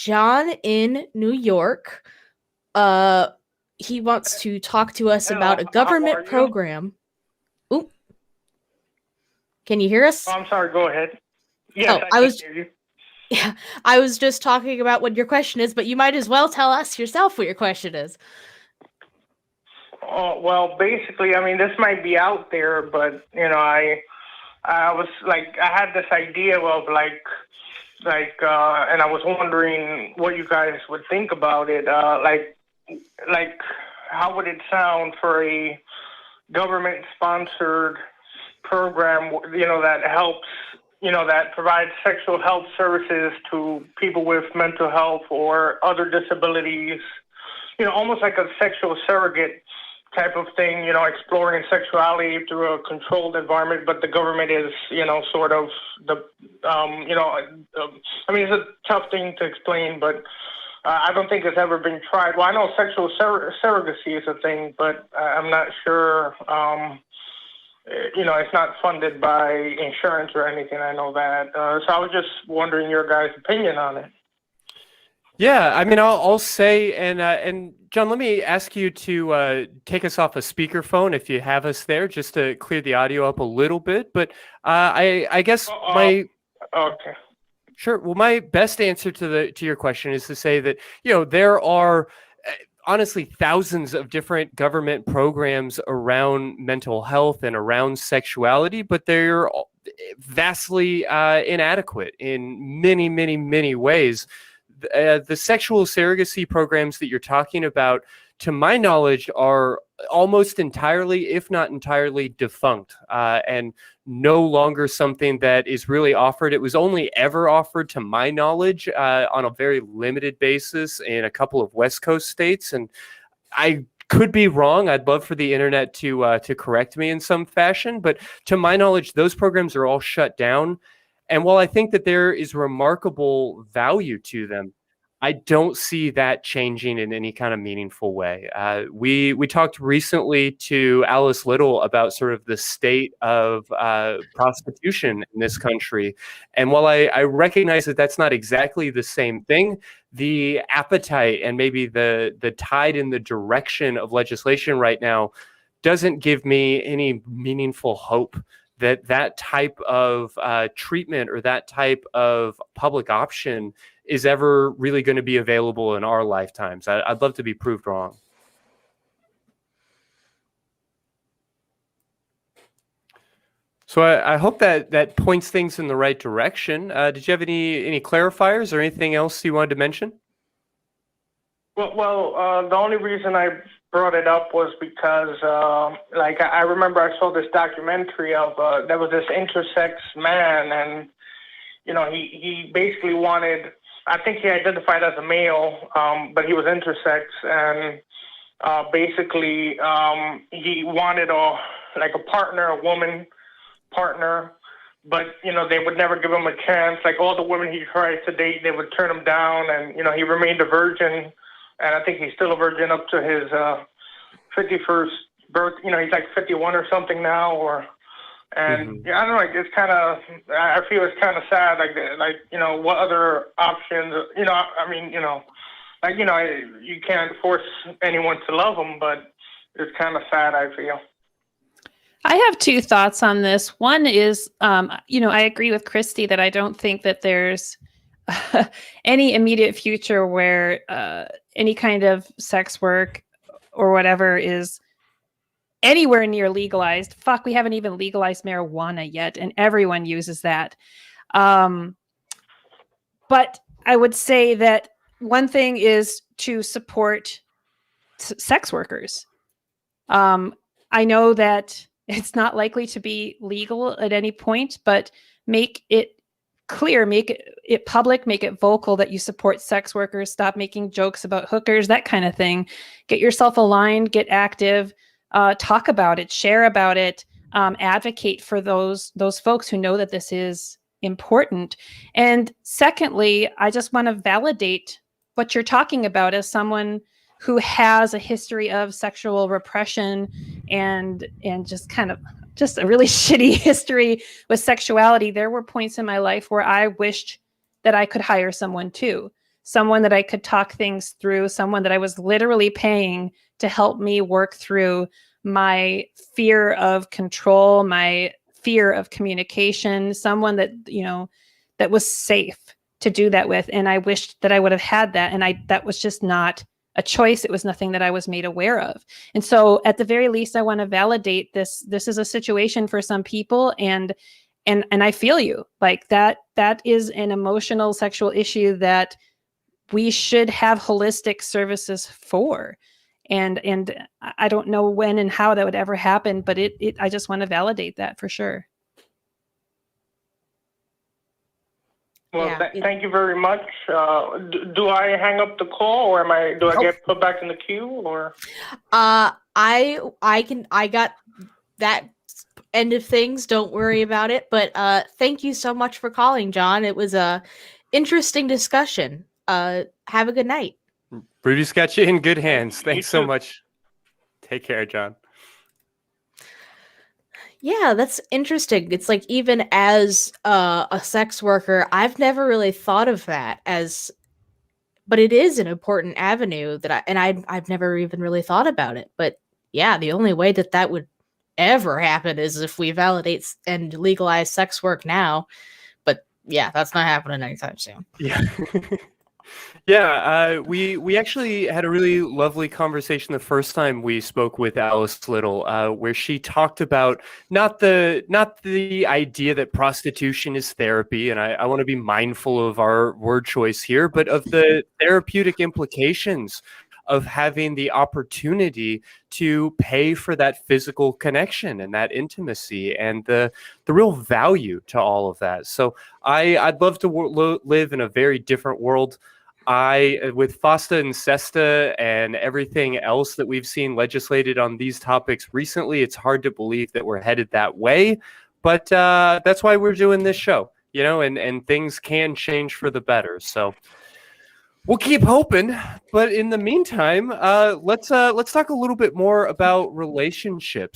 John in New York. He wants to talk to us about a government program. Oop. Can you hear us? Oh, I'm sorry, go ahead. Yes, I can hear you. Yeah, I was just talking about what your question is, but you might as well tell us yourself what your question is. Oh, well, basically, I mean, this might be out there, but, you know, I was like, I had this idea of and I was wondering what you guys would think about it. Like, how would it sound for a government-sponsored program, you know, that helps, you know, that provides sexual health services to people with mental health or other disabilities, you know, almost like a sexual surrogate type of thing, you know, exploring sexuality through a controlled environment, but the government is, you know, sort of the, I mean, it's a tough thing to explain, but I don't think it's ever been tried. Well, I know sexual surrogacy is a thing, but I'm not sure, you know, it's not funded by insurance or anything. I know that. So I was just wondering your guys' opinion on it. Yeah, I mean, I'll say, and John, let me ask you to take us off a speakerphone if you have us there, just to clear the audio up a little bit. But I guess okay. Sure. Well, my best answer to your question is to say that, you know, there are honestly thousands of different government programs around mental health and around sexuality, but they're vastly inadequate in many, many, many ways. The sexual surrogacy programs that you're talking about, to my knowledge, are almost entirely, if not entirely, defunct and no longer something that is really offered. It was only ever offered, to my knowledge, on a very limited basis in a couple of West Coast states. And I could be wrong. I'd love for the internet to correct me in some fashion. But to my knowledge, those programs are all shut down. And while I think that there is remarkable value to them, I don't see that changing in any kind of meaningful way. We talked recently to Alice Little about sort of the state of prostitution in this country. And while I recognize that that's not exactly the same thing, the appetite and maybe the tide in the direction of legislation right now doesn't give me any meaningful hope that type of treatment or that type of public option is ever really going to be available in our lifetimes. I'd love to be proved wrong. So I hope that points things in the right direction. Did you have any clarifiers or anything else you wanted to mention? Well, the only reason I brought it up was because, like, I remember I saw this documentary of there was this intersex man, and you know, he basically wanted. I think he identified as a male, but he was intersex, and basically he wanted a partner, a woman partner, but you know, they would never give him a chance. Like all the women he tried to date, they would turn him down, and you know, he remained a virgin. And I think he's still a virgin up to his 51st birth. You know, he's like 51 or something now, and yeah, I don't know. Like, it's kind of, I feel it's kind of sad. Like you know, what other options? You know, I mean, you know, like you know, you can't force anyone to love them, but it's kind of sad, I feel. I have two thoughts on this. One is, you know, I agree with Christy that I don't think that there's any immediate future where any kind of sex work or whatever is anywhere near legalized. Fuck, we haven't even legalized marijuana yet, and everyone uses that. But I would say that one thing is to support sex workers. I know that it's not likely to be legal at any point, but make it clear, make it public, make it vocal that you support sex workers, stop making jokes about hookers, that kind of thing. Get yourself aligned, get active, talk about it, share about it, advocate for those folks who know that this is important. And secondly, I just want to validate what you're talking about as someone who has a history of sexual repression and just a really shitty history with sexuality. There were points in my life where I wished that I could hire someone too. someone that I could talk things through, someone that I was literally paying to help me work through my fear of control, my fear of communication, someone that, that was safe to do that with. And I wished that I would have had that. And that was just not a choice. It was nothing that I was made aware of. And so at the very least, I want to validate this. This is a situation for some people. And I feel you. Like that is an emotional sexual issue that we should have holistic services for. And I don't know when and how that would ever happen, but I just want to validate that for sure. Well, Yeah, thank you very much. Do I hang up the call, or do I get put back in the queue, or? I got that end of things. Don't worry about it. But thank you so much for calling, John. It was a interesting discussion. Have a good night. Rudy's got you in good hands. You Thanks so too. much. Take care, John. Yeah, that's interesting. It's like, even as a sex worker, I've never really thought of that but it is an important avenue that I've never even really thought about it. But yeah, the only way that would ever happen is if we validate and legalize sex work now. But yeah, that's not happening anytime soon. Yeah. Yeah, we actually had a really lovely conversation the first time we spoke with Alice Little, where she talked about not the idea that prostitution is therapy, and I want to be mindful of our word choice here, but of the therapeutic implications of having the opportunity to pay for that physical connection and that intimacy and the real value to all of that. So I'd love to live in a very different world. With FOSTA and SESTA and everything else that we've seen legislated on these topics recently, it's hard to believe that we're headed that way. But that's why we're doing this show, and things can change for the better. So we'll keep hoping. But in the meantime, let's talk a little bit more about relationships.